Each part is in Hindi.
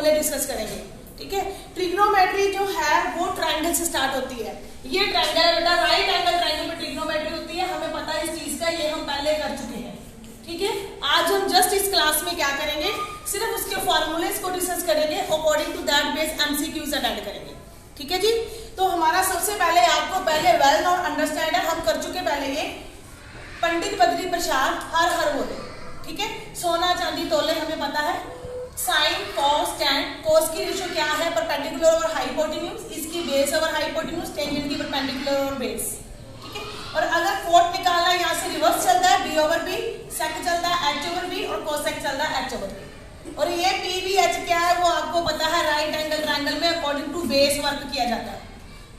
फॉर्मूले डिस्कस करेंगे। ठीक है, ट्रिग्नोमेट्री जो है वो ट्रायंगल से स्टार्ट होती है। ये ट्रायंगल है बेटा, राइट एंगल ट्रायंगल में ट्रिग्नोमेट्री होती है, हमें पता है इस चीज का, ये हम पहले कर चुके हैं। ठीक है, आज हम जस्ट इस क्लास में क्या करेंगे, सिर्फ उसके फॉर्मूलेस को डिस्कस करेंगे, according to that base MCQs attend करेंगे। ठीक है जी, तो हमारा सबसे पहले आपको पहले वेल नोन अंडरस्टैंड है, हम कर चुके पहले ये पंडित बद्री प्रसाद हर हर बोले। ठीक है, सोना चांदी तोले हमें पता है, साइन कॉस टैन, कॉस की रेशियो क्या है परपेंडिकुलर और हाइपोटेन्यूज, इसकी बेस और हाइपोटेन्यूज, टेंजेंट की परपेंडिकुलर और बेस। ठीक है, और अगर कोट निकालना है यहाँ से रिवर्स चलता है बी ओवर बी, सेक चलता है एच ओवर बी और कोसेक चलता है एच ओवर बी। और ये पी बी एच क्या है वो आपको पता है, राइट एंगल ट्रायंगल में अकॉर्डिंग टू बेस वर्क किया जाता है।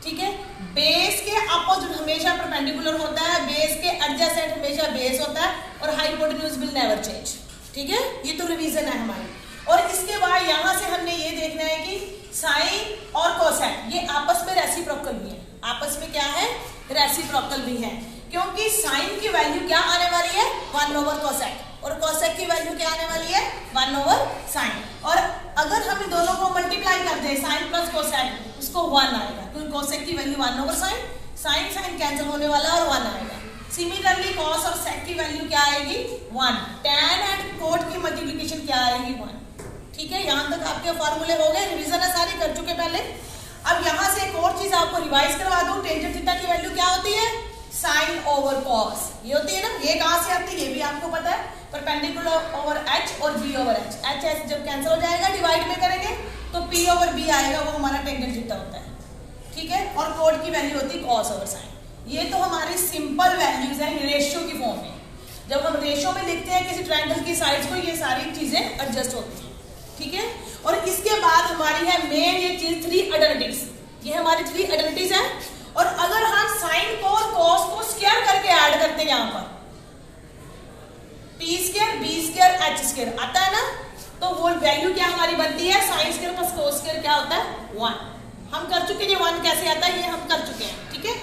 ठीक है, बेस के अपोजिट हमेशा परपेंडिकुलर होता है, बेस के एडजेसेंट हमेशा बेस होता है और हाइपोटेन्यूज विल नेवर चेंज। ठीक है, ये तो रिवीजन है हमारी। और इसके बाद यहां से हमने ये देखना है कि साइन और कोसेक ये आपस में रेसिप्रोकल भी है, आपस में क्या है, रेसिप्रोकल भी है, क्योंकि साइन की वैल्यू क्या आने वाली है 1 ओवर कोसेक और कोसेक की वैल्यू क्या आने वाली है 1 ओवर साइन। और अगर हम इन दोनों को मल्टीप्लाई कर दें साइन प्लस कोसेक उसको 1 आएगा, क्योंकि कोसेक की value 1 over sine, sine sine cancel होने वाला और 1 आएगा। सिमिलरली कॉस और सेक की वैल्यू क्या आएगी 1, टैन एंड कोट की मल्टीप्लिकेशन क्या आएगी 1। ठीक है, यहां तक आपके फॉर्मूले हो गए, रिवीजन है सारी कर चुके पहले। अब यहां से एक और चीज आपको रिवाइज करवा दूं, टेंजेंट थीटा की वैल्यू क्या होती है साइन ओवर कॉस, ये होती है ना, ये कहां से आती है ये भी आपको पता है, परपेंडिकुलर ओवर एच और B over H, H H जब कैंसिल हो जाएगा डिवाइड में करेंगे तो पी ओवर बी आएगा, वो हमारा टेंजेंट थीटा होता है। ठीक है, और कोट की वैल्यू होती है कॉस ओवर साइन। ये तो हमारी सिंपल वैल्यूज है रेशियो की फॉर्म में, जब हम रेशियो में लिखते हैं किसी ट्रायंगल की साइड्स को ये सारी चीजें एडजस्ट होती है। ठीक है, और इसके बाद हमारी है मेन ये चीज 3 आइडेंटिटीज, ये हमारी 3 आइडेंटिटीज है। और अगर हम साइन को और कॉस को स्क्वायर करके ऐड करते हैं यहाँ पर P square B square H square आता है ना, तो वो वैल्यू क्या हमारी बनती है sine square plus cos square क्या होता है 1। हम कर चुके हैं, 1 कैसे आता है ये हम कर चुके हैं। ठीक है,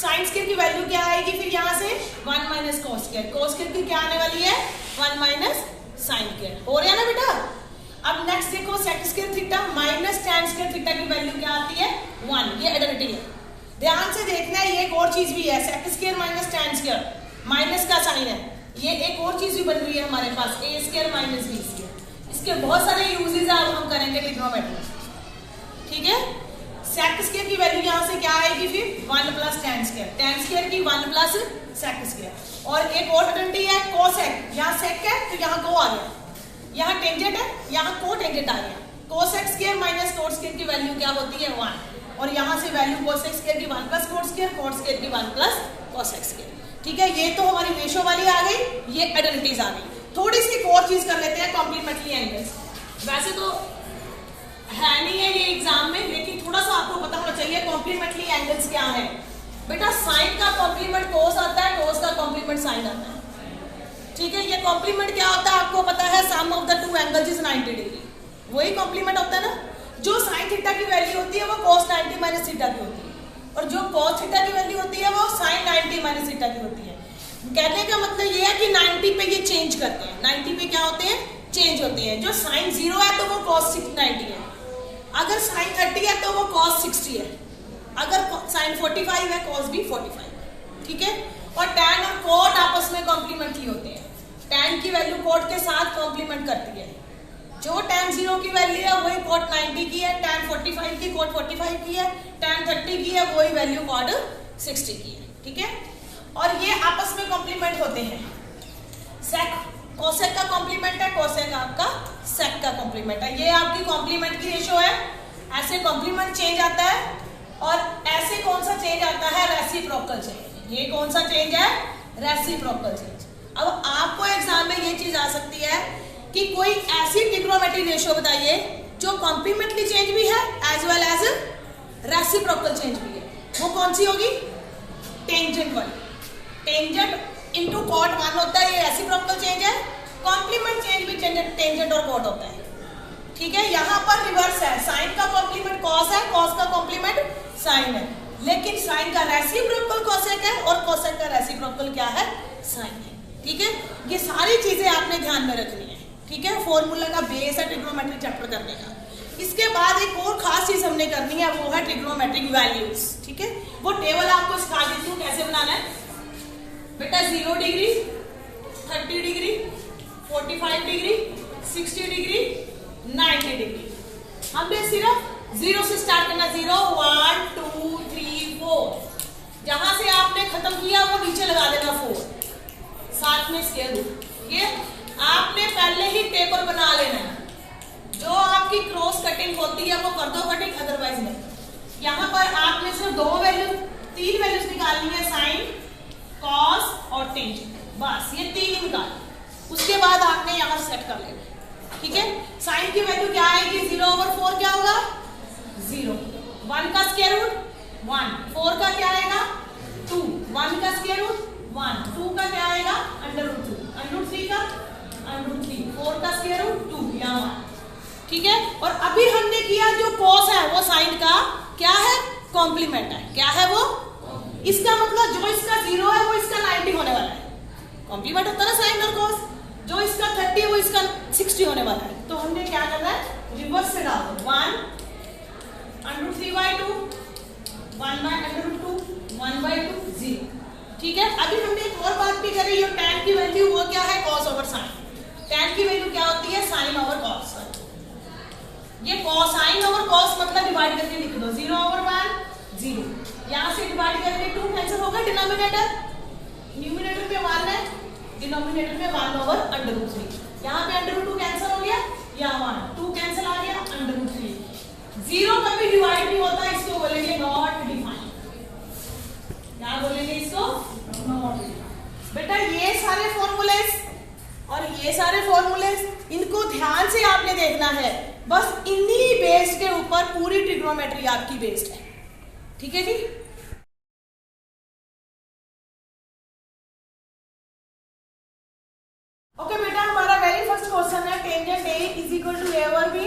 साइन स्क्वायर की वैल्यू क्या आएगी फिर यहाँ से 1 minus cos square, cos square की क्या आने वाली है 1 माइनस साइन स्क्वायर, हो रहा है ना बेटा। अब नेक्स्ट देखो sec square theta minus tan square theta की वैल्यू क्या आती है 1, ये आइडेंटिटी है। ध्यान से देखना है, ये एक और चीज भी है, sec square minus tan square, minus का साइन है, ये एक और चीज भी बन रही है हमारे पास ए स्क्वायर माइनस बी स्क्वायर। इसके बहुत सारे यूजेस है, अब हम करेंगे ट्रिग्नोमेट्री। ठीक है, सेक स्क्वायर की वैल्यू यहाँ से क्या आएगी फिर 1 plus tan square, tan square की 1 प्लस सेक स्क्वायर। और एक और आइडेंटिटी है कोसेक, यहाँ सेक है तो यहाँ को आ गया, यहाँ टेंजेंट है यहाँ को टेंजेंट आ गया, cosec square minus cot square की वैल्यू क्या होती है 1, और यहाँ से वैल्यू कोसेक स्क्वायर की 1 प्लस कोट स्क्वायर की 1 प्लस कोसेक स्क्वायर। ठीक है, ये तो हमारी रेशियो वाली आ गई, ये आइडेंटिटीज आ गई। थोड़ी सी और चीज कर लेते हैं, कॉम्प्लीमेंट्री एंगल्स। वैसे तो है नहीं है ये एग्जाम में, लेकिन थोड़ा सा आपको पता होना चाहिए कॉम्प्लीमेंट्री एंगल्स क्या है। बेटा साइन का कॉम्प्लीमेंट कोस आता है, कोस का कॉम्प्लीमेंट साइन आता है। ठीक है, ये कॉम्प्लीमेंट क्या होता है आपको पता है, sum of the 2 angles is 90 degree, वही कॉम्प्लीमेंट होता है ना। जो साइन थीटा की वैल्यू होती है वो cos 90 माइनस थीटा की होती है, और जो cos थीटा की वैल्यू होती है वो sin 90 माइनस थीटा की होती है। कहने का मतलब ये है कि 90 पे ये चेंज करते हैं, 90 पे क्या होते हैं चेंज होते हैं। जो sin 0 है तो वो cos 90 है, अगर sin 30 है तो वो cos 60 है, अगर sin 45 है cos भी 45। ठीक है, और tan और cot आपस में कॉम्प्लीमेंट्री होते हैं, tan की वैल्यू cot के साथ कॉम्प्लीमेंट करती है। जो tan 0 की वैल्यू है वही cot 90 की है, tan 45 की cot 45 की है, tan 30 की है वही वैल्यू cot 60 की है। ठीक है, और ये आपस में कॉम्प्लीमेंट होते हैं। सेक कोसेक का कॉम्प्लीमेंट है, कोसेक आपका सेक का कॉम्प्लीमेंट है, ये आपकी कॉम्प्लीमेंट की रेशियो है। ऐसे कॉम्प्लीमेंट चेंज आता है, और ऐसे कौन सा चेंज आता है रेसिप्रोकल चेंज, ये कौन सा चेंज है रेसिप्रोकल चेंज। अब आपको एग्जाम में ये चीज आ सकती है कि कोई ऐसी ट्रिग्नोमेट्री रेशियो बताइए जो कॉम्प्लीमेंट्री चेंज भी है as well as reciprocal change भी है, वो कौन सी होगी टेंजेंट वाली। टेंजेंट इनटू कॉट 1 होता है, ये रेसिप्रोकल चेंज है। कॉम्प्लीमेंट चेंज भी टेंजेंट और कॉट होता है। ठीक है, यहाँ पर रिवर्स है, साइन का कॉम्प्लीमेंट कॉस है, कॉस का कॉम्प्लीमेंट साइन है, लेकिन साइन का रेसिप्रोकल कोसेक है और कोसेक का रेसिप्रोकल क्या है साइन है। ठीक है, ये सारी चीजें आपने ध्यान में रखनी है। ठीक है, फॉर्मूला का बेस है ट्रिग्नोमेट्रिक चैप्टर करने का। इसके बाद एक और खास चीज हमने करनी है, वो है ट्रिग्नोमेट्रिक वैल्यूज। ठीक है, वो टेबल आपको सिखा देती हूँ कैसे बनाना है बेटा। 0 degree, 30 degree, 45 degree, 60 degree, 90 degree. हमने सिर्फ 0 से स्टार्ट करना। 0 1 2 3 4। जहां से आपने खत्म किया वो नीचे लगा देना 4, साथ में स्क्वायर रूट। ये आपने पहले ही टेबल बना लेना है। जो आपकी क्रॉस कटिंग होती है वो कर दो कटिंग, अदरवाइज नहीं। यहाँ पर आपने सिर्फ 3 वैल्यूज निकालनी है, साइन, कॉस और टेंजेंट। बस ये 3 निकाल, उसके बाद आपने यहाँ सेट कर लेना। ठीक है, साइन की वैल्यू क्या आएगी? 0/4 क्या होगा? 0। 1 का स्क्वायर रूट 1, 4 का क्या आएगा? 2, 1 का स्क्वायर रूट 1, 2 का क्या आएगा? √2, √3 का √3, 4 का स्क्वायर रूट 2, यहाँ 1। ठीक है, और अभी हमने किया जो कॉस है वो साइन का क्या है? कॉम्प्लीमेंट है। क्या है वो? इसका मतलब जो इसका 0 है वो इसका 90 होने वाला है। कॉम्प्लीमेंट होता है ना साइन और कॉस। जो इसका 30 है वो इसका 60 होने वाला है। तो हमने क्या करना है? रिवर्स से डाल दो। 1 √3/2, 1/√2, 1/2, 0। ठीक है, अभी हमने एक और बात भी करी। ये tan की वैल्यू वो क्या है? cos over sin। tan की वैल्यू क्या होती है? sin over cos। ये sin ओवर cos मतलब डिवाइड करके लिख दो। 0/1 0, यहाँ से डिवाइड करके 2 कैंसिल होगा। डिनोमिनेटर न्यूमिनेटर में 1 है, डिनोमिनेटर में 1/√3। यहाँ पे √2 कैंसिल हो गया, यहाँ 1, 2 कैंसिल आ गया, √3। 0 कभी डिवाइड नहीं होता, इसको बोलेंगे नॉट डिफाइंड। क्या बोलेंगे इसको? Not defined. बेटा ये सारे फॉर्मूलेस और ये सारे फॉर्मूलेस, इनको ध्यान से आपने देखना है। बस इन्हीं बेस के ऊपर पूरी ट्रिग्नोमेट्री आपकी बेस्ड है। ठीक है जी। ओके बेटा, हमारा वेरी फर्स्ट क्वेश्चन है tangent A is equal to A over B।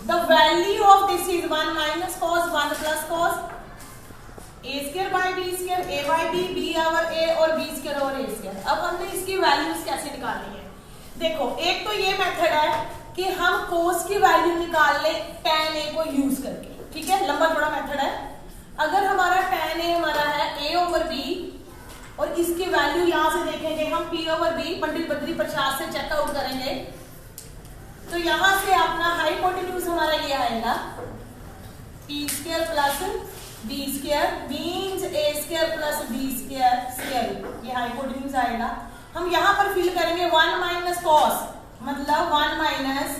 The value of this is 1 minus cos 1 plus cos A²/B², A/B, B over A और B² ओवर A²। अब हमने इसकी वैल्यूज कैसे निकालनी है? देखो, एक तो ये मेथड है कि हम कोस की वैल्यू निकाल ले tan A को यूज करके। ठीक है, लंबा थोड़ा मेथड है। अगर हमारा tan A हमारा है A ओवर B और इसकी वैल्यू यहां से देखेंगे हम P over B Pandit Badri Prasad से चेकआउट करेंगे, तो यहां से अपना हाइपोटेन्यूज हमारा ये आएगा P² plus B² means A² plus B² square. ये हाइपोटेन्यूज आएगा। हम यहाँ पर फिल करेंगे 1 माइनस कॉस मतलब 1 माइनस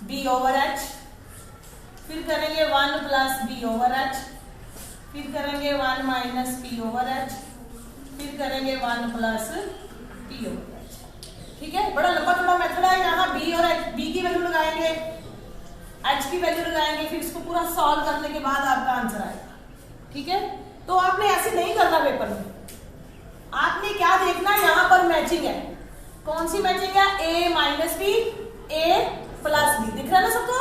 B ओवर H, फिर करेंगे 1 प्लस B ओवर H, फिर करेंगे 1 माइनस P ओवर H, फिर करेंगे 1 प्लस P ओवर H। ठीक है, बड़ा लंबा थोड़ा मेथड है। यहाँ B और H, B की वैल्यू लगाएंगे, H की वैल्यू लगाएंगे, फिर इसको पूरा सॉल्व करने के बाद आपका आंसर आएगा। ठीक है, तो आपने ऐसे नहीं करना पेपर में। आपने क्या देखना, यहाँ पर मैचिंग है। कौन सी मैचिंग है? A minus B, A plus B। दिख रहा है ना सबको?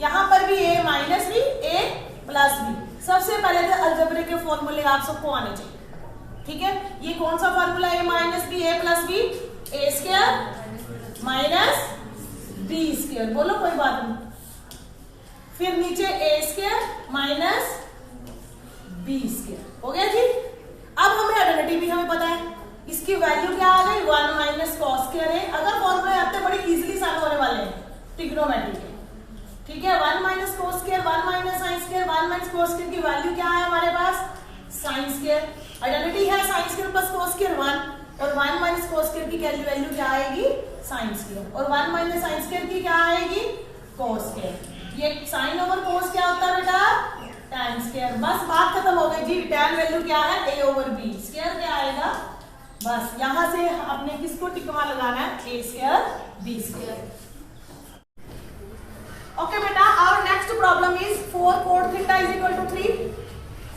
यहाँ पर भी A minus B, A plus B। सबसे पहले तो अलजेब्रा के फॉर्मूले आप सबको आने चाहिए। ठीक है, ये कौन सा formula? A minus B, A plus B, A² minus B²। बोलो, कोई बात नहीं। फिर नीचे A² माइनस B²। हो गया जी। अब हमें आइडेंटिटी भी हमें पता है, इसकी वैल्यू क्या आ गई? 1 माइनस कॉस स्क्वायर है। अगर फॉर्मूले आते बड़े इजीली सॉल्व होने वाले हैं ट्रिग्नोमेट्री के। ठीक है, 1 minus cos square, 1 minus sine square, 1 minus cos square की वैल्यू क्या है हमारे पास? Sine square. आइडेंटिटी है sine square plus cos square 1, और 1 माइनस कॉस स्क्वायर की वैल्यू क्या आएगी? Sine square. और 1 माइनस साइन स्क्वायर की क्या आएगी? Cos square. ये साइन ओवर कॉस क्या होता है बेटा? tan square. बस बात खत्म हो गई जी। tan वैल्यू क्या है? A over B। स्क्वायर क्या आएगा? बस यहां से आपने किसको टिकवा लगाना है? A² B²। ओके बेटा, our next problem is 4 cot theta is equal to 3।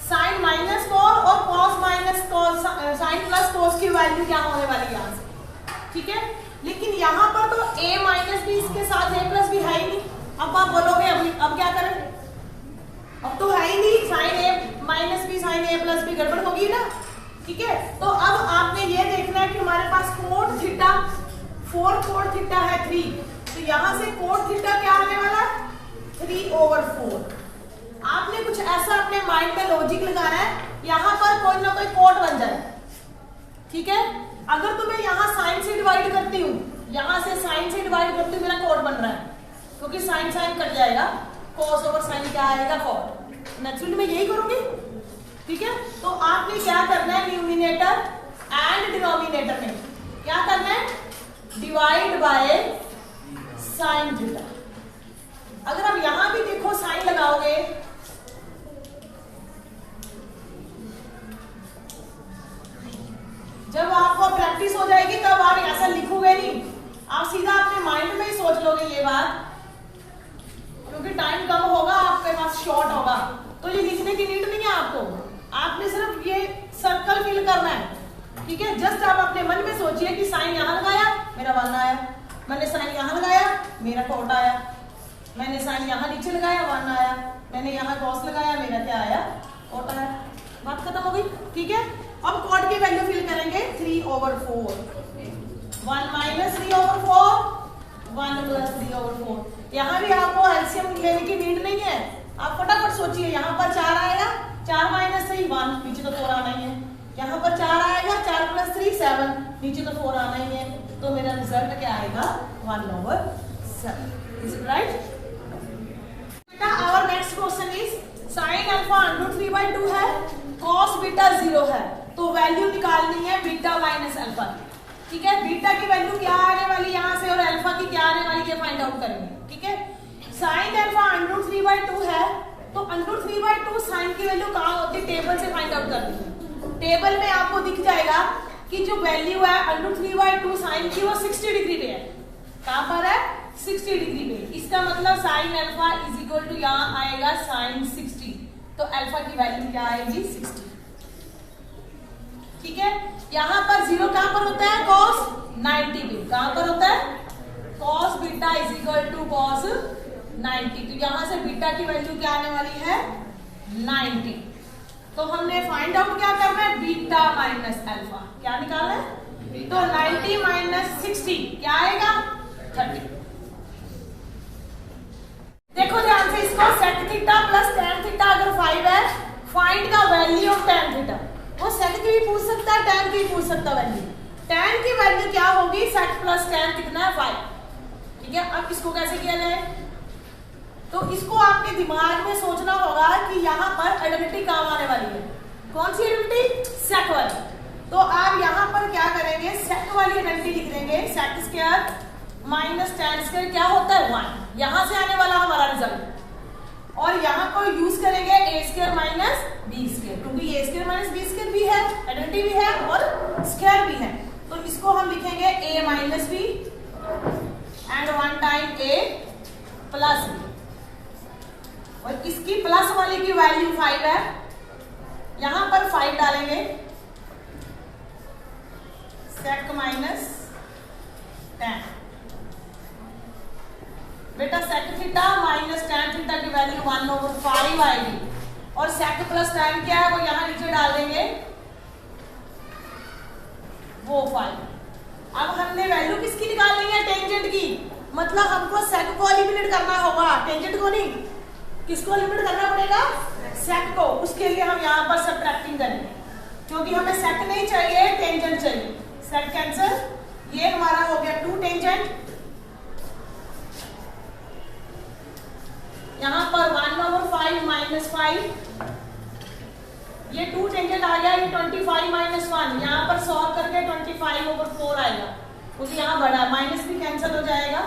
Sine minus cos और cos minus cos, sine plus cos की वैल्यू क्या होने वाली है यहाँ से? ठीक है, लेकिन यहाँ पर तो A माइनस B इसके साथ A प्लस B है ही नहीं। अब आप बोलोगे अब क्या करें? अब तो है ही नहीं, sine A minus B sine A plus B गड़बड़ होगी ना। ठीक है, तो अब आपने ये देखना है कि हमारे पास कोट थीटा 4 कोट थीटा है 3, तो यहां से कोट थीटा क्या आने वाला, 3/4। आपने कुछ ऐसा अपने माइंड में लॉजिक लगाना है, यहां पर कोई ना कोई कोट बन जाए, ठीक है। अगर तुम्हें यहाँ साइन से डिवाइड करती हूँ, यहां से साइन से डिवाइड करती हूँ, मेरा कोट बन रहा है, क्योंकि साइन साइन कट जाएगा, कॉस ओवर साइन क्या आएगा, कोट। नेचुरली मैं यही करूंगी, ठीक है। तो आपने क्या करना है, न्यूमिनेटर एंड डिनोमिनेटर में क्या करना है, डिवाइड बाय साइन थीटा। अगर आप यहां भी देखो साइन लगाओगे, जब आपको प्रैक्टिस हो जाएगी तब आप ऐसा लिखोगे नहीं, आप सीधा अपने माइंड में ही सोच लोगे ये बात, क्योंकि टाइम कम होगा, आपके पास शॉर्ट होगा, तो ये लिखने की नीड नहीं है आपको। आपने सिर्फ ये सर्कल फिल करना है, ठीक है। जस्ट आप अपने मन में सोचिए कि साइन यहाँ लगाया, मेरा 1 आया, मैंने साइन यहाँ लगाया, मेरा कोट आया, मैंने साइन यहाँ नीचे लगाया, 1 आया, मैंने यहाँ कॉस लगाया, मेरा क्या आया, कोट आया। बात खत्म हो गई, ठीक है। अब कोट की वैल्यू फिल करेंगे, 3/4, 1 - 3/4, 1 + 3/4। यहाँ भी आपको एलसीएम लेने की नीड नहीं है, आप फटाफट सोचिए, यहाँ पर 4 आएगा, 4 - 3 1, नीचे तो 4 आना ही है, यहाँ पर 4 आएगा, 4 + 3 7, नीचे तो 4 आना ही है, तो मेरा रिजल्ट क्या आएगा, 1/7। Is it right? बेटा our next question is sin alpha √3/2 है, cos बीटा 0 है, तो वैल्यू निकालनी है बीटा माइनस अल्फा, ठीक है। बीटा की वैल्यू क्या आने वाली यहाँ से और अल्फा की क्या आने वाली, ये फाइंड आउट करेंगे, ठीक है। sin अल्फा √3/2 है, तो √3/2 साइन की वैल्यू कहाँ होती है, टेबल से फाइंड आउट करनी है। टेबल में आपको दिख जाएगा कि जो वैल्यू है √3/2 साइन की, वो 60 डिग्री पे है। कहां पर है, 60 डिग्री पे। इसका मतलब sine alpha is equal to यहाँ आएगा साइन 60, तो अल्फा की वैल्यू क्या आएगी, 60, ठीक है। यहाँ पर 0 कहां पर होता है, cos 90 पे, कहां पर होता है, cos beta is equal to cos 90, तो यहां से बीटा की वैल्यू क्या आने वाली है, 90। तो हमने फाइंड आउट क्या करना है, बीटा माइनस अल्फा, क्या निकालना है, तो 90 - 60 क्या आएगा, 30। देखो ध्यान से इसको, sec theta plus tan theta अगर 5 है, find the value of tan theta. वो sec की भी पूछ सकता है, tan की भी पूछ सकता है वैल्यू। tan की वैल्यू क्या होगी, sec प्लस tan कितना है, 5, ठीक है। अब इसको कैसे किया जाए, तो इसको आपके दिमाग में सोचना होगा कि यहाँ पर आइडेंटिटी काम आने वाली है, कौन सी आइडेंटिटी, sec वाली। तो आप यहाँ पर क्या करेंगे, sec वाली आइडेंटिटी लिख देंगे, sec square minus tan square क्या होता है, 1, यहाँ से आने वाला हमारा रिजल्ट। और यहाँ को यूज करेंगे a square minus b square, क्योंकि a square minus b square भी है, आइडेंटिटी भी है और स्क्वायर भी है, तो इसको हम लिखेंगे a minus b and 1 time a plus b। और इसकी प्लस वाली की वैल्यू 5 है, यहां पर 5 डालेंगे, sec माइनस tan। बेटा sec theta minus tan theta की वैल्यू 1/5 आएगी, और sec प्लस tan क्या है, वो यहां नीचे डाल देंगे, वो 5। अब हमने वैल्यू किसकी निकालनी है, टेंजेंट की, मतलब हमको sec को एलिमिनेट करना होगा, टेंजेंट को नहीं। किसको एलिमिनेट करना पड़ेगा, sec को। उसके लिए हम यहाँ पर सबट्रैक्टिंग करेंगे, क्योंकि हमें sec नहीं चाहिए, टेंजेंट चाहिए। sec कैंसिल, ये हमारा हो गया 2 टेंजेंट, यहाँ पर 1/5 माइनस 5, ये 2 टेंजेंट आ गया, ये 25 - 1, यहाँ पर सॉल्व करके 25/4 आएगा, क्योंकि यहाँ बड़ा माइनस भी कैंसिल हो जाएगा,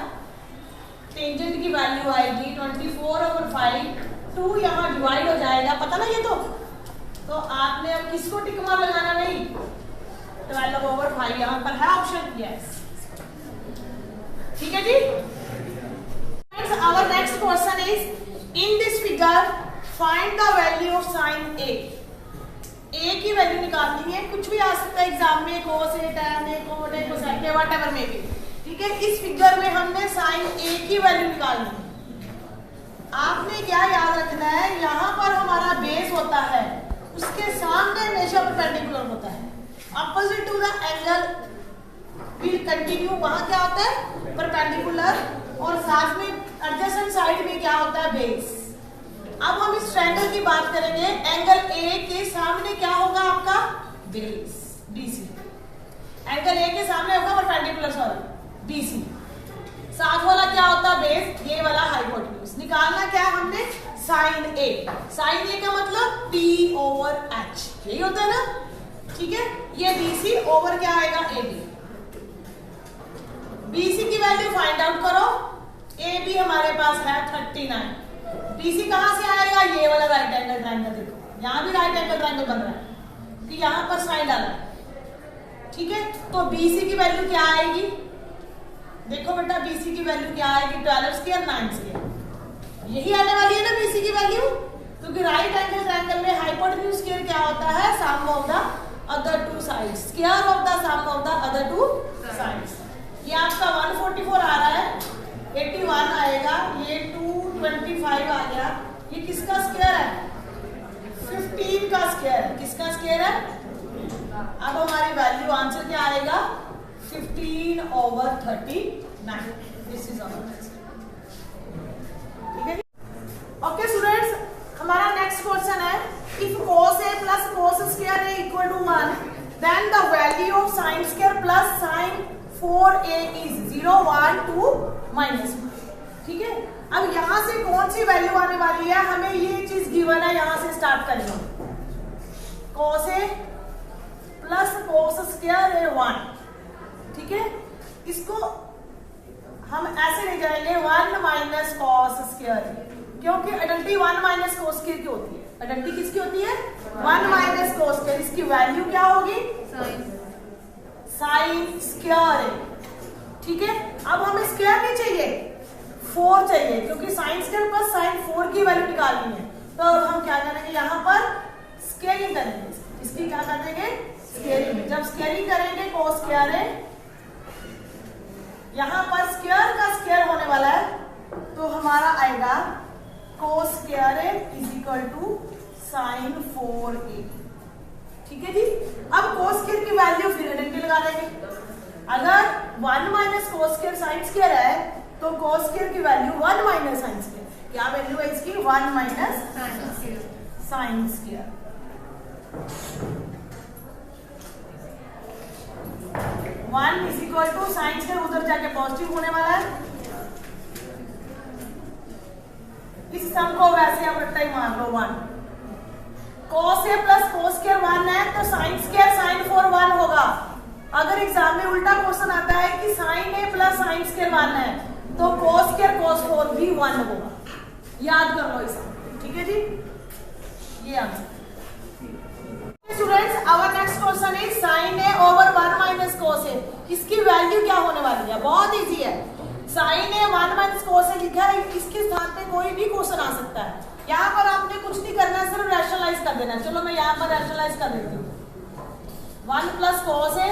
टेंजेंट की वैल्यू आएगी 24/5, 2 यहाँ डिवाइड हो जाएगा, पता ना ये तो आपने अब किसको टिक मार लगाना, नहीं 12/5 यहाँ पर है ऑप्शन, यस, ठीक है जी। Our next question is, in this figure find the value of sin a। a की वैल्यू निकालनी है, कुछ भी आ सकता है एग्जाम में, cos a, tan a, cot a, cosec a, whatever में भी, ठीक है। इस फिगर में हमने sin a की वैल्यू निकालनी है। आपने क्या याद रखना है, यहाँ पर हमारा बेस होता है, उसके सामने हमेशा परपेंडिकुलर होता है, opposite to the angle will continue, वहां क्या होता है, परपेंडिकुलर और साथ में एडजेसेंट साइड में क्या होता है, बेस। अब हम इस ट्रायंगल की बात करेंगे, एंगल ए के सामने क्या होगा आपका, बेस BC। एंगल ए के सामने होगा परपेंडिकुलर सॉरी BC, साथ वाला क्या होता है, बेस, ये वाला हाइपोटेन्यूज। निकालना क्या हमने, साइन ए। साइन ए का मतलब P/H, यही होता है ना, ठीक है। ये BC ओवर क्या आएगा, AB। BC की वैल्यू फाइंड आउट करो, AB हमारे पास है 39। BC कहां से आएगा, ये वाला राइट एंगल ट्रायंगल, देखो यहां भी राइट एंगल ट्रायंगल बन रहा है कि यहां पर साइन डाला है, ठीक है। तो BC की वैल्यू क्या आएगी, देखो बेटा BC की वैल्यू क्या आएगी, 12 स्क्वायर 9 स्क्वायर, यही आने वाली है ना BC की वैल्यू, क्योंकि राइट एंगल ट्रायंगल में हाइपोटेन्यूज स्क्वायर क्या होता है, sum of the other two sides, square of the sum of the other two sides. ये आपका 144 आ रहा है, 81 आएगा, ये 225 आ गया, ये किसका स्क्वायर है, 15 का स्क्वायर है, किसका स्क्वायर है। अब हमारी वैल्यू आंसर क्या आएगा, 15/39। दिस इज आवर आंसर, ठीक है। ओके स्टूडेंट्स, हमारा नेक्स्ट क्वेश्चन है, if cos A plus cos square A equal to 1, then the value of sin square plus sin 4A is 0, 1, 2, -1, ठीक है। अब यहां से कौन सी वैल्यू आने वाली है, हमें ये चीज गिवन है, यहां से स्टार्ट करेंगे। cos A plus cos square A 1, ठीक है। इसको हम ऐसे ले जाएंगे 1 माइनस cos स्क्वायर, क्योंकि आइडेंटिटी 1 माइनस cos स्क्वायर की होती है, आइडेंटिटी किसकी होती है, 1 माइनस cos स्क्वायर। इसकी वैल्यू क्या होगी, साइन स्क्वायर A, ठीक है। अब हमें स्क्वायर नहीं चाहिए, 4 चाहिए, क्योंकि साइन स्क्वायर प्लस साइन 4 की वैल्यू निकालनी है। तो अब हम क्या करेंगे, यहाँ पर स्केलिंग करेंगे, इसकी क्या कर देंगे, स्केलिंग। जब स्केलिंग करेंगे cos स्क्वायर है, यहाँ पर स्क्वायर का स्क्वायर होने वाला है, तो हमारा आएगा cos स्क्वायर है is equal to sine 4A, ठीक है जी। अब cos स्क्वायर की वैल्यू फिर आइडेंटिटी लगा देंगे। अगर 1 minus cos square sine square है, तो cos स्क्वायर की वैल्यू 1 माइनस साइन स्क्वायर, क्या वैल्यू है इसकी, 1 minus sine square. 1 is equal to sine square, उधर जाके पॉजिटिव होने वाला है, इस सम को वैसे आप रट्टा ही मान लो 1। cos A plus cos square 1 है, तो साइन स्क्वायर साइन 4 1 होगा। अगर एग्जाम में उल्टा क्वेश्चन आता है कि sine A plus sine square 1 है, तो cos स्क्वायर cos 4 भी 1 होगा, याद कर लो इसे, ठीक है जी। ये answer. Students, our next question is sin A over 1 minus cos A। इसकी वैल्यू क्या होने वाली है, बहुत इजी है। sin A 1 minus cos A लिखा है, इसके स्थान पे कोई भी क्वेश्चन आ सकता है। यहाँ पर आपने कुछ नहीं करना है, सिर्फ रैशनलाइज कर देना है। चलो मैं यहाँ पर रैशनलाइज कर देती हूँ, 1 plus cos A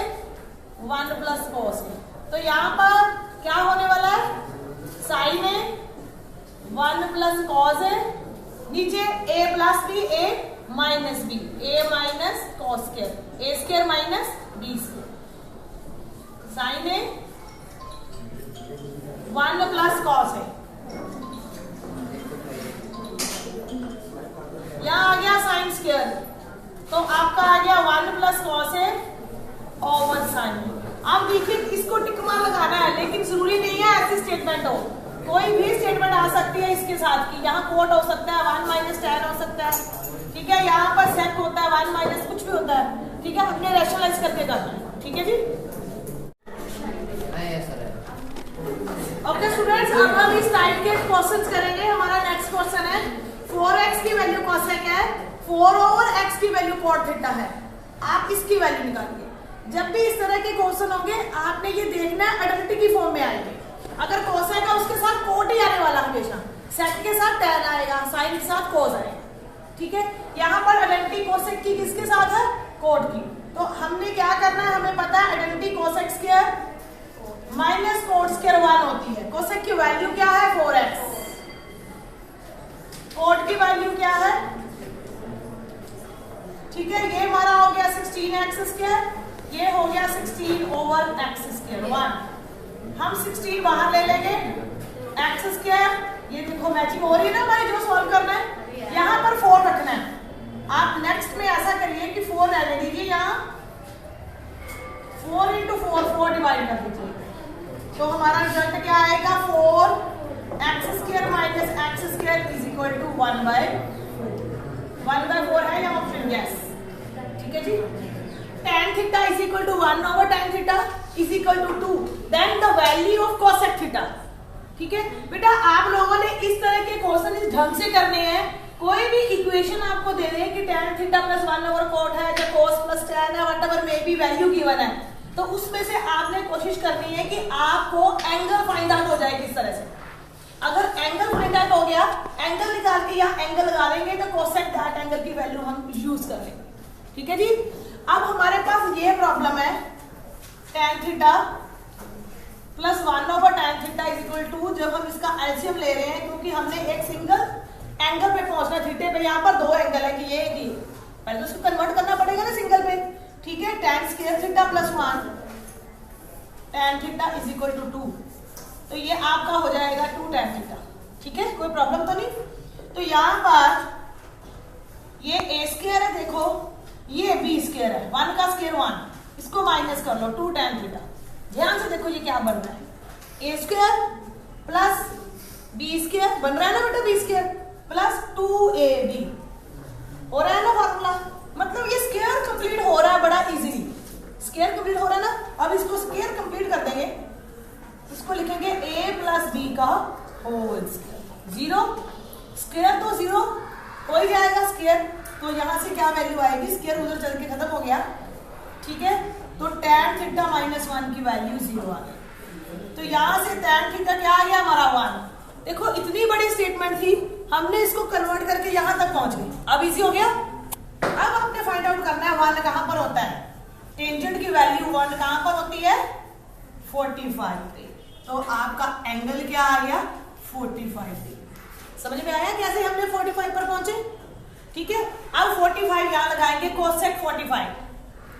1 plus cos A, तो यहाँ पर क्या होने वाला है, sin A 1 plus cos A, नीचे A plus B, A minus B, A minus cos square, A square minus B square, sin A 1 plus cos A, यहाँ आ गया साइन स्क्वायर, तो आपका आ गया 1 plus cos A over sine. अब देखिए इसको टिक मार लगाना है, लेकिन जरूरी नहीं है ऐसी स्टेटमेंट हो, कोई भी स्टेटमेंट आ सकती है इसके साथ की। यहाँ कोट हो सकता है, 1 माइनस tan हो सकता है, ठीक है। यहाँ पर सेक होता है, 1 माइनस कुछ भी होता है, ठीक है। हमने रैशनलाइज करके करना है, ठीक है जी। ओके स्टूडेंट्स, अब हम इस टाइप के क्वेश्चंस करेंगे। हमारा नेक्स्ट क्वेश्चन है 4x की वैल्यू cosec है, 4 ओवर x की वैल्यू cot थीटा है। आप इसकी वैल्यू निकालिए। जब भी इस तरह के क्वेश्चन होंगे, आपने ये देखना है आइडेंटिटी की फॉर्म में आएंगे। अगर cosec है उसके साथ cot ही आने वाला हमेशा, sec के साथ tan आएगा, sin के साथ cos आएगा, ठीक है। यहाँ पर आइडेंटिटी cosec की किसके साथ है, cot की। तो हमने क्या करना है, हमें पता है identity cosec square minus cot square 1 होती है। cosec की वैल्यू क्या है, 4x, cot की वैल्यू क्या है, ठीक है। ये हमारा हो गया 16x स्क्वायर, ये हो गया 16 ओवर x स्क्वायर 1। हम 16 बाहर ले लेंगे, एक्स स्क्वायर, ये देखो मैचिंग हो रही है ना हमारी, जो सॉल्व करना है यहाँ पर 4 रखना है। आप नेक्स्ट में ऐसा करिए कि 4 रहने दीजिए, यहाँ 4 × 4 डिवाइड कर दीजिए, तो हमारा रिजल्ट क्या आएगा 4x² minus x² is equal to 1/4 है या ऑप्शन यस। ठीक है जी। tan theta is equal to 1/tan theta is equal to 2, then the value of cosec theta. ठीक है बेटा, आप लोगों ने इस तरह के क्वेश्चन इस ढंग से करने हैं। कोई भी इक्वेशन आपको दे दें कि tan थीटा प्लस 1/cot है या cos प्लस tan है, whatever may be value given है, तो उसमें से आपने कोशिश करनी है कि आपको एंगल फाइंड आउट हो जाए किस तरह से। अगर एंगल फाइंड आउट हो गया, एंगल निकाल के यहाँ एंगल लगा देंगे तो cosec दैट एंगल की वैल्यू हम यूज कर लेंगे। ठीक है जी। अब हमारे पास ये प्रॉब्लम है tan theta plus 1/tan theta is equal to, जब हम इसका एलसीएम ले रहे हैं क्योंकि हमने एक सिंगल एंगल पे पहुंचना, थीटे पे यहाँ पर 2 एंगल है कि ये पहले तो उसको कन्वर्ट करना पड़ेगा ना सिंगल पे। ठीक है, tan² theta plus 1 tan theta is equal to 2, तो ये आपका हो जाएगा 2 tan थीटा। ठीक है, कोई प्रॉब्लम तो नहीं। तो यहाँ पर ये a² है, देखो ये b² है, 1 का स्क्वायर 1, इसको माइनस कर लो 2 tan थीटा। ध्यान से देखो ये क्या बन रहा है, a² प्लस b² बन रहा है ना बेटा, b² प्लस 2ab हो रहा है ना फॉर्मूला, मतलब ये स्क्वायर कंप्लीट हो रहा है बड़ा इजीली, स्क्वायर कंप्लीट हो रहा है ना। अब इसको स्क्वायर कंप्लीट कर देंगे, इसको लिखेंगे a प्लस b का होल स्क्वायर। 0 स्क्वायर तो 0 हो ही जाएगा स्क्वायर, तो यहां से क्या वैल्यू आएगी, स्क्वायर उधर चल के खत्म हो गया। ठीक है, तो tan थीटा माइनस 1 की वैल्यू 0 आ गई, तो यहां से tan थीटा क्या आ गया हमारा 1। देखो इतनी बड़ी स्टेटमेंट थी, हमने इसको कन्वर्ट करके यहां तक पहुंच गए, अब इजी हो गया। अब आपने फाइंड आउट करना है 1 कहां पर होता है, टेंजेंट की वैल्यू 1 कहां पर होती है 45 पे, तो आपका एंगल क्या आ गया 45 डिग्री। समझ में आया कैसे हमने 45 पर पहुंचे। ठीक है, अब 45 यहां लगाएंगे, cosec 45,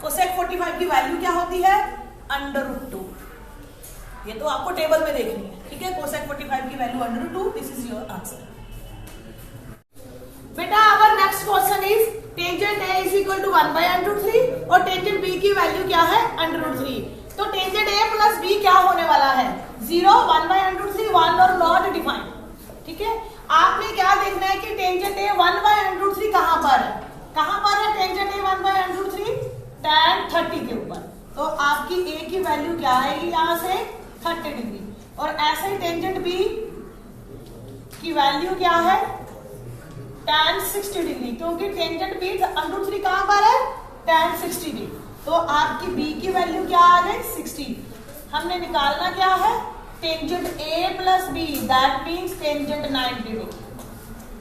cosec 45 की वैल्यू क्या होती है √2, ये तो आपको टेबल में देखनी है। ठीक है, cosec 45 की value √2, this is your answer. बेटा our next question is tangent a is equal to 1/√3 और टेंजेंट b की वैल्यू क्या है √3। तो टेंजेंट a प्लस b क्या होने वाला है 0, 1/√3, 1 और नॉट डिफाइंड। ठीक है, आपने क्या देखना है कि टेंजेंट a 1/√3 कहां पर है, कहां पर है टेंजेंट a 1/√3 tan 30 के ऊपर, तो आपकी a की वैल्यू क्या आएगी यहाँ से 30 डिग्री, और ऐसे ही टेंजेंट b की वैल्यू क्या है tan 60 डिग्री, क्योंकि टेंजेंट b √3 कहां पर है tan 60 डिग्री, तो आपकी b की वैल्यू क्या आ गई 60। हमने निकालना क्या है tangent a plus b, that means tangent 90 degree.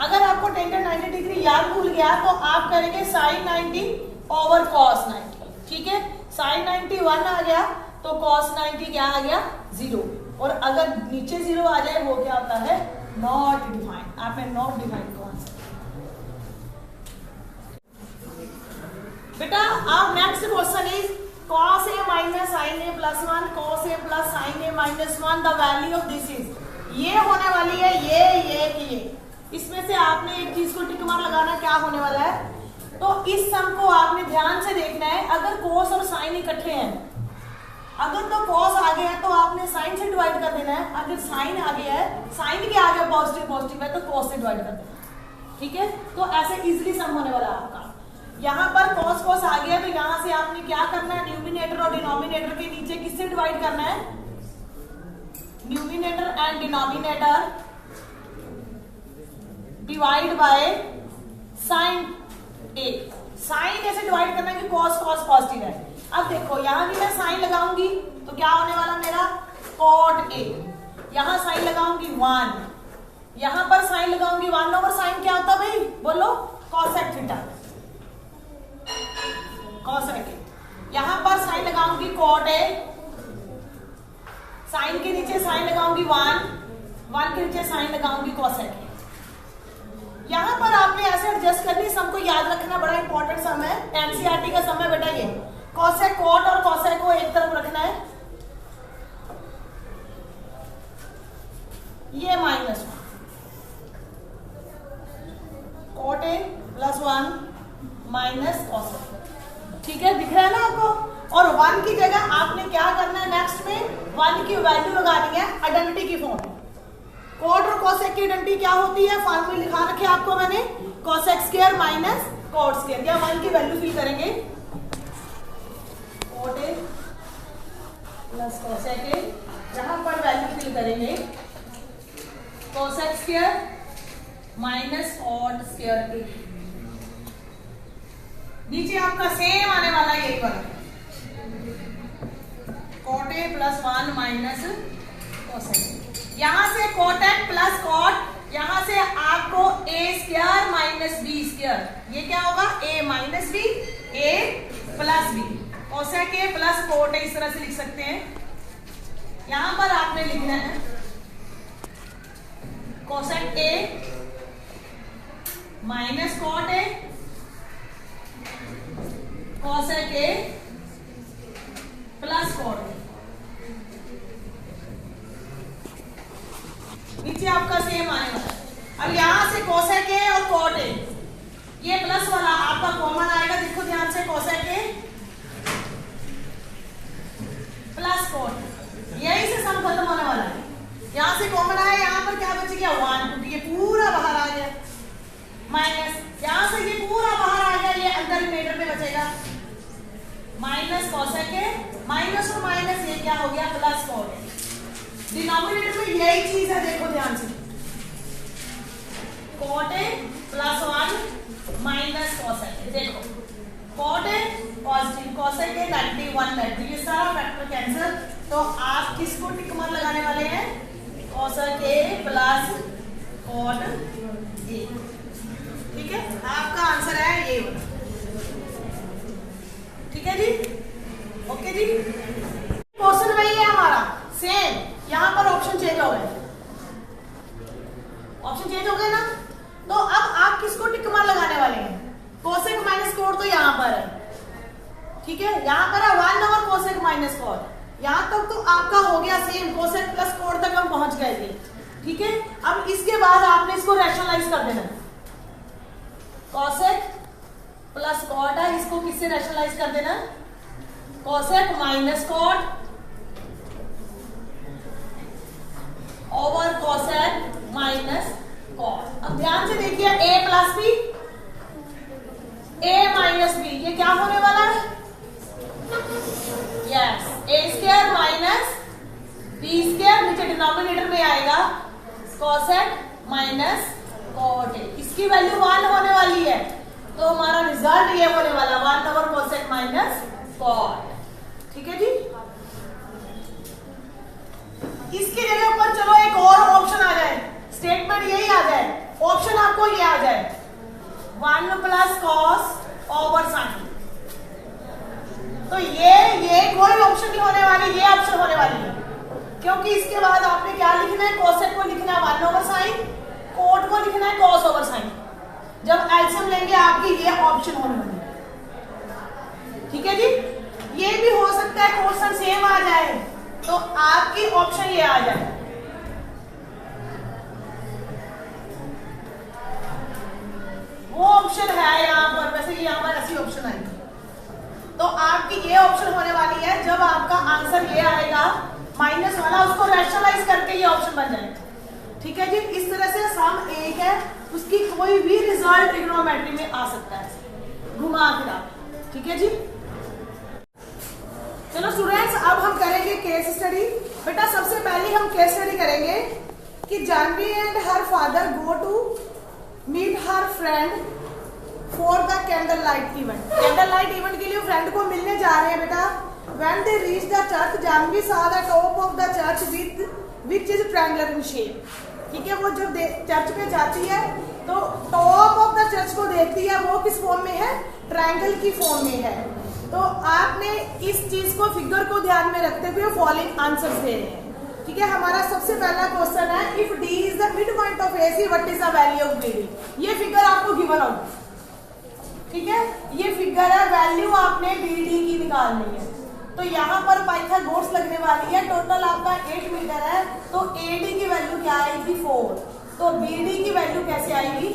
अगर आपको टेंजेंट 90 डिग्री याद भूल गया तो आप करेंगे sin 90 ओवर cos 90। ठीक है, sin 90 1 आ गया तो cos 90 क्या आ गया 0, और अगर नीचे 0 आ जाए वो क्या होता है नॉट डिफाइंड। आपने नॉट डिफाइंड को आंसर। बेटा आप next question is cos a minus sin a plus 1 cos a plus sin a minus 1, the value of this is, ये होने वाली है ये। इसमें से आपने एक चीज को टिक मार लगाना, क्या होने वाला है, तो इस सम को आपने ध्यान से देखना है। अगर cos और sin इकट्ठे हैं, अगर तो cos आ गया है तो आपने sin से डिवाइड कर देना है, अगर sin आ गया है, sin के आगे पॉजिटिव है तो cos से डिवाइड कर देना। ठीक है, तो ऐसे इजीली सम होने वाला है आपका। यहाँ पर cos आ गया तो यहाँ से आपने क्या करना है, न्यूमिनेटर और डिनोमिनेटर के नीचे किससे डिवाइड करना है, numerator and denominator divide by sin a। sin a से डिवाइड करना है कि cos पॉजिटिव है। अब देखो यहाँ भी मैं sin लगाऊंगी तो क्या होने वाला मेरा cot a, यहाँ sin लगाऊंगी 1, यहाँ पर sin लगाऊंगी 1/sin क्या होता है भाई बोलो cosec थीटा, cosec। यहाँ पर sin लगाऊंगी cot a, sin के नीचे sin लगाऊंगी 1 के नीचे sin लगाऊंगी cosec। यहाँ पर आपने ऐसे एडजस्ट करनी, सबको याद रखना, बड़ा इंपॉर्टेंट सम है, एनसीईआरटी का सम है बेटा ये। cosec cot और cosec को एक तरफ रखना है, ये -1 cot A + 1 minus cos A। ठीक है, दिख रहा है ना आपको। और 1 की जगह आपने क्या करना है, नेक्स्ट में 1 की वैल्यू लगानी है आइडेंटिटी की फॉर्म में। कॉट और कोसेक की आइडेंटिटी क्या होती है, फॉर्मूला में लिखा रखे आपको मैंने, cosec square minus cot square. या 1 की वैल्यू फिल करेंगे, cot A plus cosec A, जहां पर वैल्यू फिल करेंगे cosec square minus cot square A. नीचे आपका सेम आने वाला है यही वाला, कॉट ए + 1 माइनस कोसेक। यहां से कोटेक प्लस कॉट, यहां से आपको A² माइनस B², ये क्या होगा A minus B, A plus B, cosec A plus cot A, इस तरह से लिख सकते हैं। यहां पर आपने लिखना है cosec A minus cot A, cosec A plus cot A। नीचे आपका सेम आने वाला है। अब यहां से कोसेक A और कॉट A, ये प्लस वाला आपका कॉमन आएगा, देखो ध्यान से, कोसेक A प्लस कॉट, यही से सम खत्म होने वाला है। यहां से कॉमन आया, यहां पर क्या बच गया 1, क्योंकि ये पूरा बाहर आ गया, माइनस यहां से ये पूरा बाहर आ गया, ये अंदर रिमाइंडर में बचेगा माइनस कोसेक A, माइनस और माइनस ये क्या हो गया प्लस कॉट A। डिनोमिनेटर में यही चीज है, देखो ध्यान से, cot A + 1 minus cosec A। देखो cot A positive, cosec A negative, 1 negative, ये सारा फैक्टर कैंसिल। तो आप किसको टिक मार्क लगाने वाले हैं, cosec A plus cot A। ठीक है, आपका आंसर है ये वाला। ठीक है जी, ओके जी। क्वेश्चन वही है हमारा सेम, यहां पर ऑप्शन चेंज हो गए, ऑप्शन चेंज हो गए ना। तो अब आप किसको टिक मार्क लगाने वाले हैं, कोसेक माइनस कॉट तो यहां पर है, ठीक है, यहां पर है 1 ओवर कोसेक माइनस कॉट। यहां तक तो आपका हो गया सेम, कोसेक प्लस कॉट तक हम पहुंच गए थे। ठीक है, अब इसके बाद आपने इसको रैशनलाइज कर देना, कोसेक प्लस कॉट है, इसको किससे रैशनलाइज कर देना, cosec minus cot over cosec minus cot. अब ध्यान से देखिए, A plus B, A minus B, ये क्या होने वाला है, यस A² माइनस B², नीचे डिनोमिनेटर में आएगा कोसेक माइनस कॉट A। इसकी वैल्यू 1 होने वाली है, तो हमारा रिजल्ट ये होने वाला 1 ओवर कोसेक माइनस कॉट। ठीक है जी, इसकी जगह पर चलो एक और ऑप्शन आ जाए, स्टेटमेंट यही आ जाए, ऑप्शन आपको ये आ जाए 1 प्लस कॉस ओवर साइन। तो ये कोई ऑप्शन नहीं होने वाली, ये ऑप्शन होने वाली है, क्योंकि इसके बाद आपने क्या लिखना है, कोसेक को लिखना है 1 ओवर साइन, कॉट को लिखना है कॉस ओवर साइन। जब एलसीएम लेंगे आपकी ये ऑप्शन होने वाली है। ठीक है जी, ये भी हो सकता है क्वेश्चन सेम आ जाए, तो आपकी ऑप्शन ये आ जाए, वो ऑप्शन है यहां पर, वैसे यहां पर ऐसी ऑप्शन आएगी, तो आपकी ये ऑप्शन होने वाली है। जब आपका आंसर ये आएगा माइनस वाला, उसको रैशनलाइज करके ये ऑप्शन बन जाएगा। ठीक है जी, इस तरह से सम एक है, उसकी कोई भी रिजल्ट ट्रिग्नोमेट्री में आ सकता है घुमा फिरा। ठीक है जी, चलो स्टूडेंट्स, अब हम करेंगे केस स्टडी। बेटा सबसे पहले हम केस स्टडी करेंगे कि Janvi and her father go to meet her friend for the candle light event. Candle light event के लिए फ्रेंड को मिलने जा रहे हैं बेटा। When they reach the church, Janvi saw the top of the church which is triangular in shape। ठीक है, वो जब चर्च पे जाती है तो टॉप ऑफ द चर्च को देखती है, वो किस फॉर्म में है, ट्रायंगल की फॉर्म में है। तो आपने इस चीज को, फिगर को ध्यान में रखते हुए फॉलोइंग आंसर्स दे रहे हैं। ठीक है, हमारा सबसे पहला क्वेश्चन है, if D is the mid point of AC what is the value of BD. ये फिगर आपको गिवन होगी। ठीक है, ये फिगर है, वैल्यू आपने बीडी की निकालनी है। तो यहाँ पर पाइथागोरस लगने वाली है। टोटल आपका 8 मीटर है, तो AD की वैल्यू क्या आएगी 4। तो BD की वैल्यू कैसे आएगी,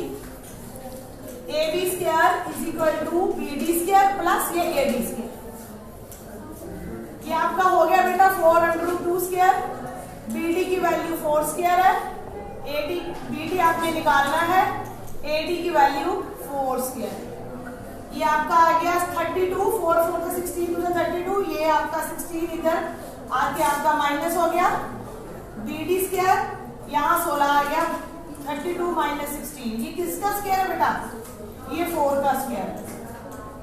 AB square is equal to BD square plus ये AD स्क्वायर। ये आपका हो गया बेटा 4√2 स्क्वायर। BD की वैल्यू 4 स्क्वायर है, BD आपने निकालना है, AD की वैल्यू 4 स्क्वायर। ये आपका आ गया 32, 4 4 का 16 2 32, ये आपका 16 इधर आके आपका माइनस हो गया। BD स्क्वायर यहाँ 16 आ गया, 32 माइनस 16, ये किसका स्क्वायर है बेटा, ये 4 का स्क्वायर।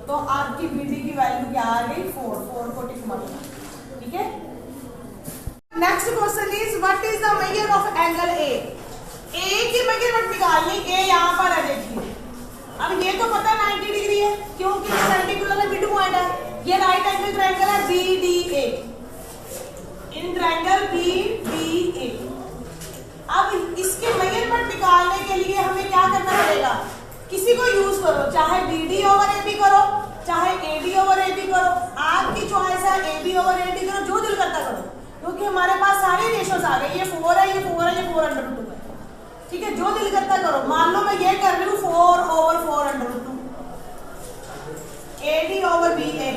तो आपकी BD की वैल्यू क्या आ गई 4 को टिक मारना, ठीक है। Next question is what is the measure of angle A। की मेजरमेंट निकालनी, A यहाँ पर है देखिए। अब ये तो पता 90 डिग्री है क्योंकि परपेंडिकुलर है, मिड पॉइंट है। ये राइट एंगल ट्रायंगल है BDA, इन ट्रायंगल BDA। अब इसके मेजरमेंट निकालने के लिए हमें क्या करना पड़ेगा, किसी को यूज करो, चाहे BD ओवर AB करो, चाहे AD ओवर AB करो, आपकी चॉइस है। AB ओवर AD करो, जो दिल करता करो, क्योंकि हमारे पास सारे रेशोस आ गए। ये 4 है, ये 4 है, ये 4√2 है, ठीक है। जो दिल करता करो। मान लो मैं ये कर रही हूँ 4/4√2, AD ओवर BA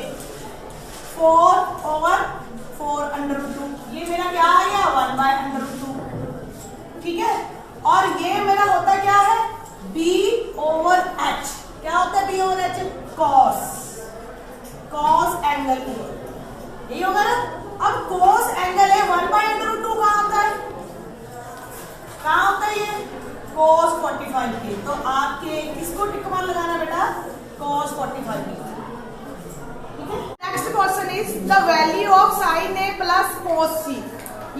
4/4√2, ये मेरा क्या आ गया 1/√2, ठीक है। और ये मेरा होता क्या है B ओवर H। क्या होता है B over H, cos angle A, यही होगा ना। अब cos एंगल A 1/√2 कहाँ होता है, कहाँ होता है ये cos 45 के। तो आपके किसको टिक मार्क लगाना बेटा, cos 45 के, ठीक है। Next question is the value of sin A plus cos C।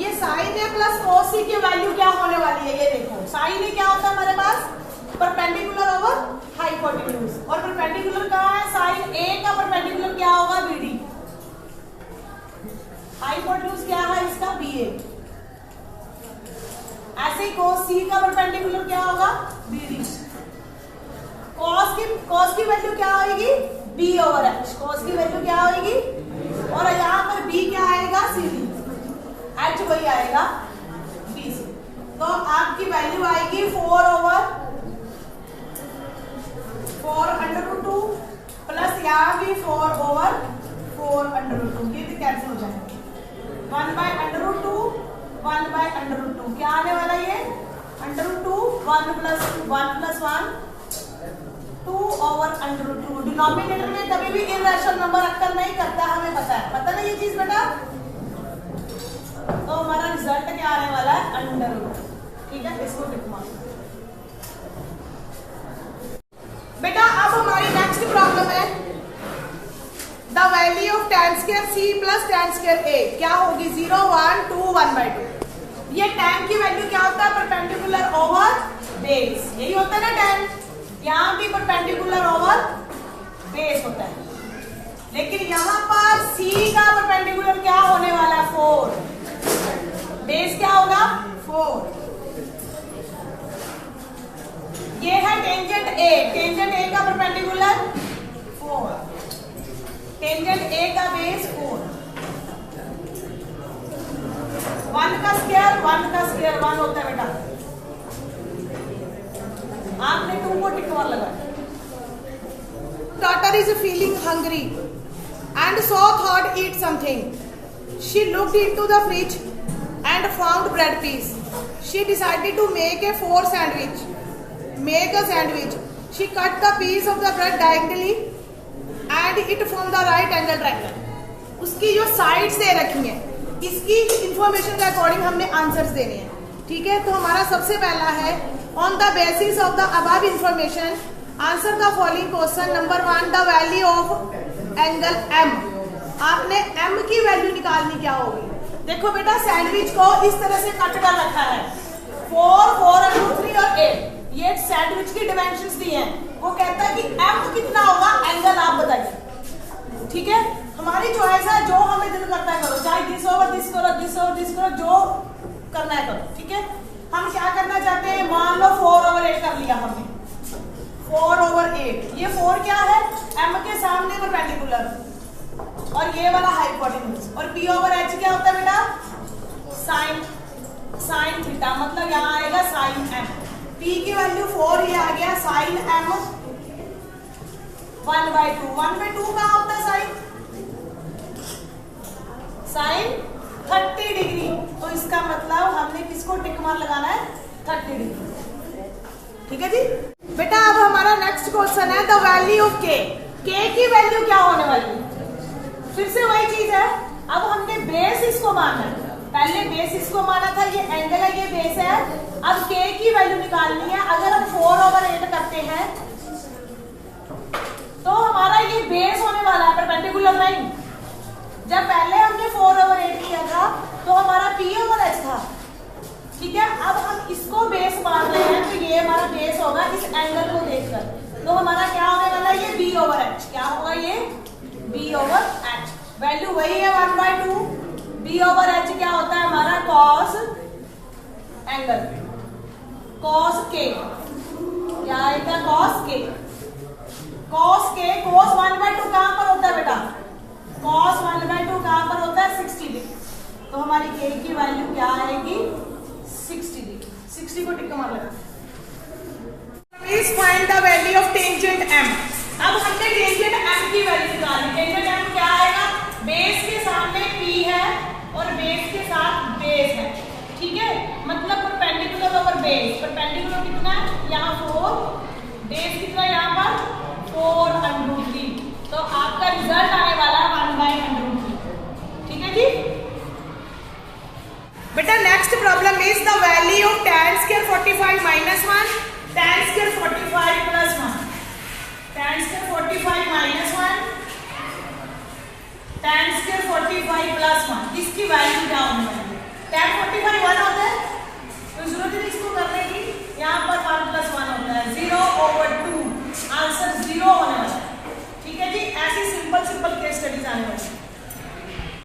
ये sin A plus cos C की वैल्यू क्या होने वाली है, ये देखो। sin A क्या होता है हमारे पास, परपेंडिकुलर ओवर हाइपोटेन्यूज, और परपेंडिकुलर कहाँ है, sin A का परपेंडिकुलर क्या होगा BD, हाइपोटेन्यूज क्या है इसका BA। ऐसे ही cos C का परपेंडिकुलर क्या होगा BD। cos की वैल्यू क्या आएगी B ओवर H, cos की वैल्यू क्या आएगी, और यहाँ पर B क्या आएगा CD, H वही आएगा BC। तो आपकी वैल्यू आएगी 4/4√2 प्लस यहाँ भी 4/4√2, ये तो कैंसिल हो जाएंगे। 1/√2 1/√2 क्या आने वाला, ये √2 1 + 1 2/√2। डिनोमिनेटर में कभी भी इरेशनल नंबर अक्कर नहीं करता, हमें पता है, पता ना ये चीज बेटा। तो हमारा रिजल्ट क्या आने वाला है √2, ठीक है। इसको टिक मारो बेटा। अब हमारी नेक्स्ट प्रॉब्लम है the value of tan square C plus tan square A क्या होगी, 0 1 2 1/2। ये tan की वैल्यू क्या होता है, परपेंडिकुलर ओवर बेस, यही होता है ना tan, यहाँ भी परपेंडिकुलर ओवर बेस होता है। लेकिन यहाँ पर C का परपेंडिकुलर क्या होने वाला है 4, बेस क्या होगा 4। ये है टेंजेंट A का परपेंडिकुलर 4, टेंजेंट A का बेस 4। 1 का स्क्वायर 1 होता है बेटा। आपने 2 को टिक मार लगा। Daughter is feeling hungry and so thought eat something. She looked into the fridge and found bread piece. She decided to make a sandwich. She cut the piece of the bread diagonally and it formed the right angle triangle. उसकी जो साइड्स दे रखी हैं, इसकी इंफॉर्मेशन के अकॉर्डिंग हमने आंसर्स देने हैं, ठीक है। तो हमारा सबसे पहला है on the basis of the above information answer the following question. Number 1 the value of angle M। आपने M की वैल्यू निकालनी क्या होगी, देखो बेटा सैंडविच को इस तरह से कट कर रखा है 4 4√3 और 8, ये सैंडविच की डायमेंशंस दी हैं। वो कहता है कि M कितना होगा, एंगल आप बताइए, ठीक है। हमारी चॉइस है, जो हमें दिल करता है करो, चाहे दिस ओवर दिस करो, दिस ओवर दिस करो, जो करना है करो, ठीक है। हम क्या करना चाहते हैं, मान लो 4/8 कर लिया हमने, 4/8। ये 4 क्या है, M के सामने परपेंडिकुलर, और ये वाला हाइपोटेन्यूज। और P ओवर H क्या होता है बेटा? साइन थीटा, मतलब यहाँ आएगा साइन m। P की वैल्यू 4, ये आ गया साइन m 1/2। 1/2 कहाँ होता है साइन 30 डिग्री। तो इसका मतलब हमने किसको टिक मार लगाना है? 30 डिग्री। ठीक है जी बेटा। अब हमारा नेक्स्ट क्वेश्चन है the value of k। k की वैल्यू क्या होने वाली है? फिर से वही चीज है, अब हमने बेस इसको माना है। पहले बेस इसको माना था, ये एंगल है, ये बेस है। अब k की वैल्यू निकालनी है। अगर हम 4/8 करते हैं तो हमारा ये बेस होने वाला है, परपेंडिकुलर लाइन। जब पहले हमने 4/8 किया था तो हमारा P ओवर H था। ठीक है, अब हम इसको बेस मान रहे हैं, तो ये हमारा बेस होगा इस एंगल को देखकर। तो हमारा क्या होने वाला है? ये B ओवर H। क्या होगा? ये B ओवर H। वैल्यू वही है 1/2। B ओवर H क्या होता है हमारा? Cos angle, cos k। क्या आएगा? Cos k। Cos k, cos 1/2 कहां पर होता है बेटा? कॉस 1/2 कहां पर होता है? 60 डिग्री। तो हमारी k की वैल्यू क्या आएगी? 60 डिग्री। 60 को टिक मार लगा। Please find the value of tangent m। अब हमने टेंजेंट m की वैल्यू निकाली। टेंजेंट m क्या आएगा? बेस के सामने p है और बेस के साथ बेस है। ठीक है, मतलब परपेंडिकुलर ओवर बेस। परपेंडिकुलर कितना है? यहाँ 4, बेस कितना है यहाँ पर? 4√3। तो आपका रिजल्ट आने वाला है 1/√3। ठीक है जी बेटा। Next problem is the value of tan square 45 - 1, tan square 45 + 1, tan square 45 - 1, tan square 45 + 1। इसकी वैल्यू क्या होने वाली है? tan 45 1 होता है,